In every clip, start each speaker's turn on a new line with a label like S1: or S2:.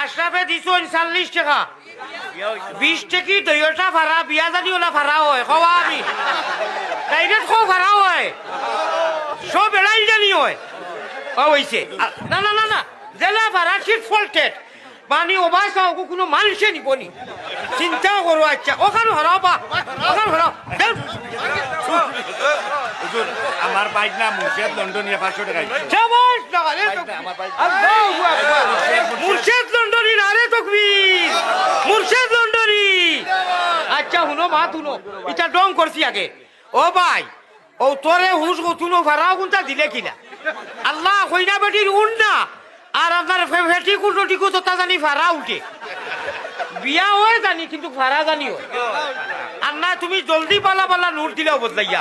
S1: আশরাফে দিছুন 40 টাকা 20 টাকি দইটা ভাড়া বিয়া জানি ওলা ভাড়া হয় খাওয়া আমি ডাইরেক্ট খাও ভাড়া হয় সব এলাই জানি হয় হইছে না না না না জেলা ভাড়া ঠিক ফল্টেড পানি ওবাই খাও কোনো মানুষে নিবনি চিন্তা করো আচ্ছা ওখানে হারাও বা ওখানে হারাও
S2: হুজুর আমার বাইক না মুর্শিদ লন্ডনিয়া 500 টাকা
S1: শাবাশ টাকা রে আল্লাহু আকবার মুর্শিদ লন্ডনি না রে তকবীর মুর্শিদ লন্ডনি আচ্ছা হুনো মা তুনো এটা ডং করছি আগে ও ভাই ও তোরে হুস তুনো ভাড়াও কোনটা দিলে কিনা আল্লাহ কইনা বেটির উন না আর আপনার ফেটি কুটো তো তা জানি ভাড়া উঠে বিয়া হয় জানি কিন্তু ভাড়া জানি হয় আর না তুমি জলদি পালা পালা নোট দিলাও বদলাইয়া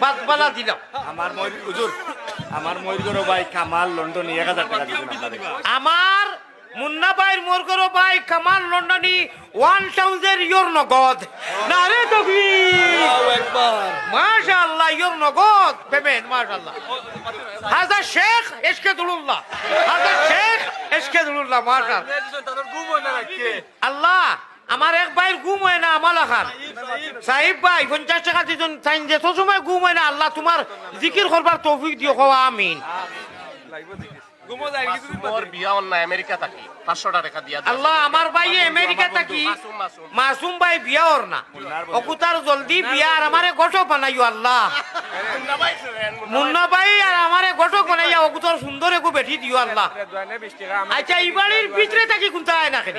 S1: বাদ পালা দিলাও
S2: আমার ময়ূর হুজুর আমার ময়ূর ভাই কামাল লন্ডন 1000 টাকা দিবেন
S1: আমার মুন্না ভাইয়ের মোর করো ভাই কামাল লন্ডনি 1000 ইউর নগদ না রে তকবীর একবার মাশাআল্লাহ ইউর নগদ পেমেন্ট মাশাআল্লাহ হাজা শেখ ইশকাদুল্লাহ হাজা শেখ ইশকাদুল্লাহ মাশাআল্লাহ আল্লাহ আমার এক ভাইয়ের ঘুম হয় না আমালা খান সাহিব ভাই 50 টাকা দিজন চাইন যে তো সময় ঘুম হয় না আল্লাহ তোমার জিকির করবার তৌফিক দিও খাওয়া আমিন আল্লাহ আমার ভাই আমেরিকা থাকি মাসুম ভাই বিয়া ওর না অকুতার জলদি বিয়া আর আমারে গঠক বানাইও আল্লাহ মুন্না ভাই আর আমারে গঠক বানাইয়া অকুতার সুন্দর একু বেঠি দিও আল্লাহ আচ্ছা ইবাড়ির ভিতরে থাকি কোনটা হয় না কেন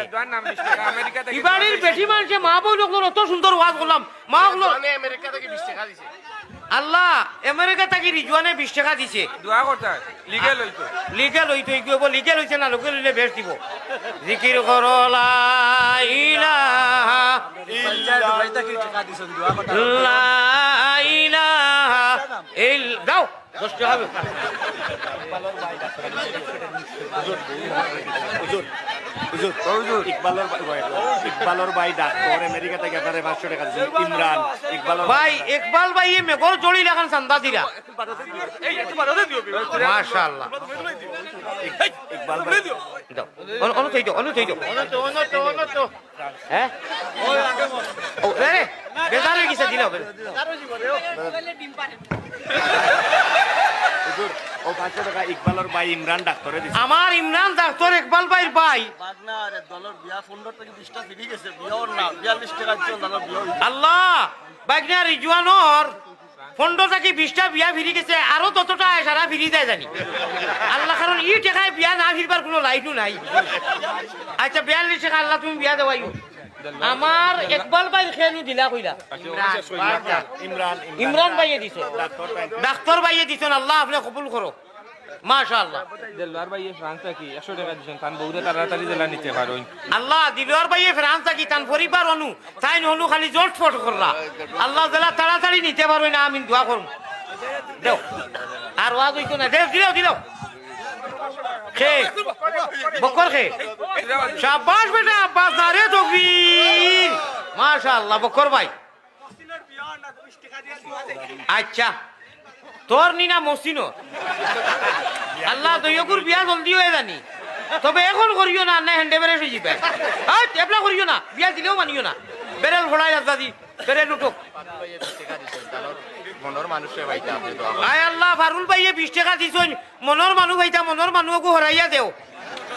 S1: ইবাড়ির বেঠি মানুষে মা বউ লোক অত সুন্দর ওয়াজ করলাম মা গুলো আমেরিকা থেকে 20 টাকা দিছে আল্লাহ আমেরিকা থেকে রিজওয়ানে 20 টাকা দিছে দোয়া করতে লিগ্যাল হইতো ইগো লিগ্যাল হইছে না লোকে লইলে বেশ দিব জিকির করো লা ইলাহা ইল্লাল্লাহ দুবাই থেকে টাকা দিছেন দোয়া করতে লা ইলাহা ইল দাও 10 টাকা হুজুর
S2: ইকবালর ভাই ডাক্তার আমেরিকা থেকে 500 টাকা দিছেন ইমরান
S1: ইকবাল ভাই মেঘর জড়ি লাগান চান্দা দিরা মাশাআল্লাহ
S2: ইকবাল ভাই
S1: দাও অনু থই দাও হ্যাঁ ও রে বেজার হয়ে গেছে দিলাও
S2: হুজুর ও 500 টাকা ইকবালর ভাই ইমরান ডাক্তারে দিছে
S1: আমার ইমরান ডাক্তার ইকবাল ভাইয়ের ভাই
S3: বাগনা আরে দলর বিয়া 15 থেকে 20 টা ফিরি গেছে বিয়া ওর না 42 টাকা দিছেন দলর বিয়া
S1: আল্লাহ বাগনা রিজওয়ানোর 15 থেকে 20 টা বিয়া ফিরি গেছে আরো ততটা সারা ফিরি যায় জানি আল্লাহ কারণ ই টাকায় বিয়া না ফিরবার কোনো লাইনও নাই আচ্ছা 42 টাকা আল্লাহ তুমি বিয়া দেওয়াইও আমার ইকবাল ভাই খেলু দিলা কইলা ইমরান ভাইয়ে দিছো ডাক্তার ভাইয়ে দিছেন আল্লাহ আপনি কবুল করো মাশাআল্লাহ
S4: দিলওয়ার ভাইয়ে ফ্রান্স থেকে 100 টাকা দিছেন তান বহুত তাড়াতাড়ি জেলা নিতে পারেন
S1: আল্লাহ দিলওয়ার ভাইয়ে ফ্রান্স থেকে তান পরিবার অনু তাই অনু খালি জটফট করলা আল্লাহ জেলা তাড়াতাড়ি নিতে পারবে না আমিন দোয়া করুন দাও আর ওয়াজ হইতো না দিলাও খে বকর খে শাবাশ বেটা আব্বাস নারে তকবীর মাশাআল্লাহ বকর ভাই আচ্ছা তোর নিনা মসিনো আল্লাহ দইয়কুর বিয়া জলদি হয়ে জানি তবে এখন করিও না না হ্যান্ডে বেরেস হয়ে যাবে এবলা করিও না বিয়া দিলেও মানিও না বেরেল ফোড়াই দাদি বেরেল উঠো
S2: মনের মানুষে ভাইটা আপনি তো
S1: আয় আল্লাহ ফারুল ভাইয়ে 20 টাকা দিছন মনের মানুষ ভাইটা মনের মানুষকে হরাইয়া দেও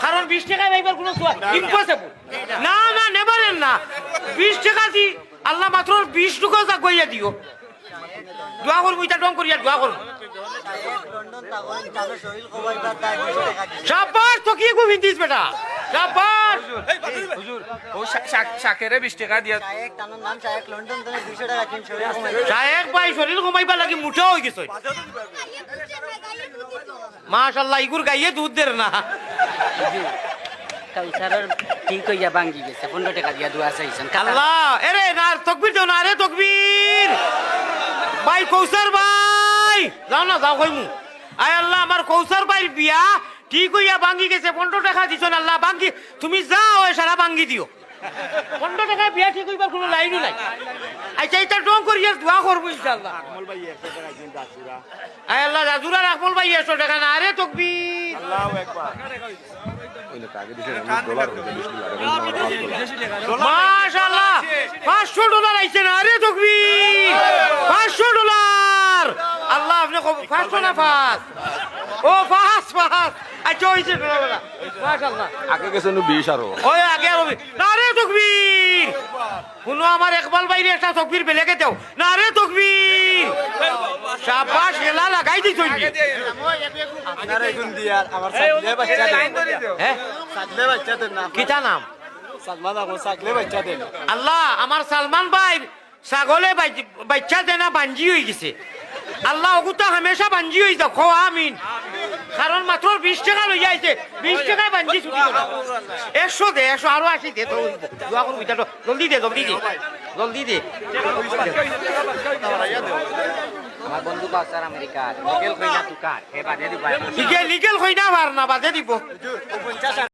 S1: কারণ 20 টাকা ভাইবার কোনো ইম্পসিবল না না নেবারেন না 20 টাকা দি আল্লাহ মাত্র 20 টাকা জাগইয়া দিও দোয়া করব এটা ডং করিয়া দোয়া করব
S3: লন্ডন তাগন তাগো শরীর খবর দাও 200 টাকা দিছেন
S1: শাবাশ তো কি গো ভিন্দিস বেটা শাবাশ
S4: হুজুর ও শাকেরে 20 টাকা দিয়া
S3: এক তানোর নাম শায়েক লন্ডন থেকে 200 টাকা দিন শরীর খবর
S1: শায়েক ভাই শরীর কমাইবা লাগি মুঠা হই গেছে মাশাআল্লাহ ইগুর গাইয়ে দুধ দের না
S5: কাউসারের ঠিক হইয়া ভাঙ্গি গেছে 15 টাকা দিয়া দোয়া চাইছেন
S1: আল্লাহ এরে না তকবীর দাও না রে তকবীর ভাই কৌসার ভাই যাও না যাও কইমু আয় আল্লাহ আমার কৌসার ভাইয়ের বিয়া ঠিক হইয়া ভাঙ্গি গেছে 15 টাকা দিছন আল্লাহ ভাঙ্গি তুমি যাও সারা ভাঙ্গি দিও 15 টাকা বিয়া ঠিক হইবার কোনো লাইনই নাই আচ্ছা এটা ডং করিয়া দোয়া করবো ইনশাআল্লাহ
S2: আকমল ভাই 100 টাকা দিন দাসুরা
S1: আয় আল্লাহ রাজুরা রাখমল ভাই 100 টাকা না রে তকবীর
S2: আল্লাহু আকবার
S1: মাশাআল্লাহ $500 আইছে না রে তকবীর $500 আল্লাহ আপনি 500 না 5 ও 5 আচ্ছা হইছে না মাশাআল্লাহ
S6: আগে গেছে 20 আরো
S1: ওই আগে হবে না রে তকবীর শুনো আমার একবাল বাইরে একটা তকবীর বেলেগে দাও না রে তকবীর শাবাশ এলা লাগাই দিছ
S3: আপনারা এখন দিয়া আমার সাথে বাচ্চা দেন
S1: হ্যাঁ
S3: সাথে বাচ্চা দেন না
S1: কিটা নাম
S3: সালমান আমার সাথে বাচ্চা দেন
S1: আল্লাহ আমার সালমান ভাই ছাগলে বাচ্চা দেনা বাঞ্জি হয়ে গেছে আল্লাহ ওগুতা হামেশা বাঞ্জি হয়ে যাও খো আমিন কারণ মাত্র 20 টাকা লই যাইছে 20 টাকায় বাঞ্জি ছুটি করো 100 দে 100 আরো 80 দে তো দোয়া করবি তো জলদি দে
S5: আমার বন্ধু বাচ্চার আমেরিকার নিকেল কইনা তুকার হে বাদে দিবা
S1: লিগেল হই না পার না বাদে দিব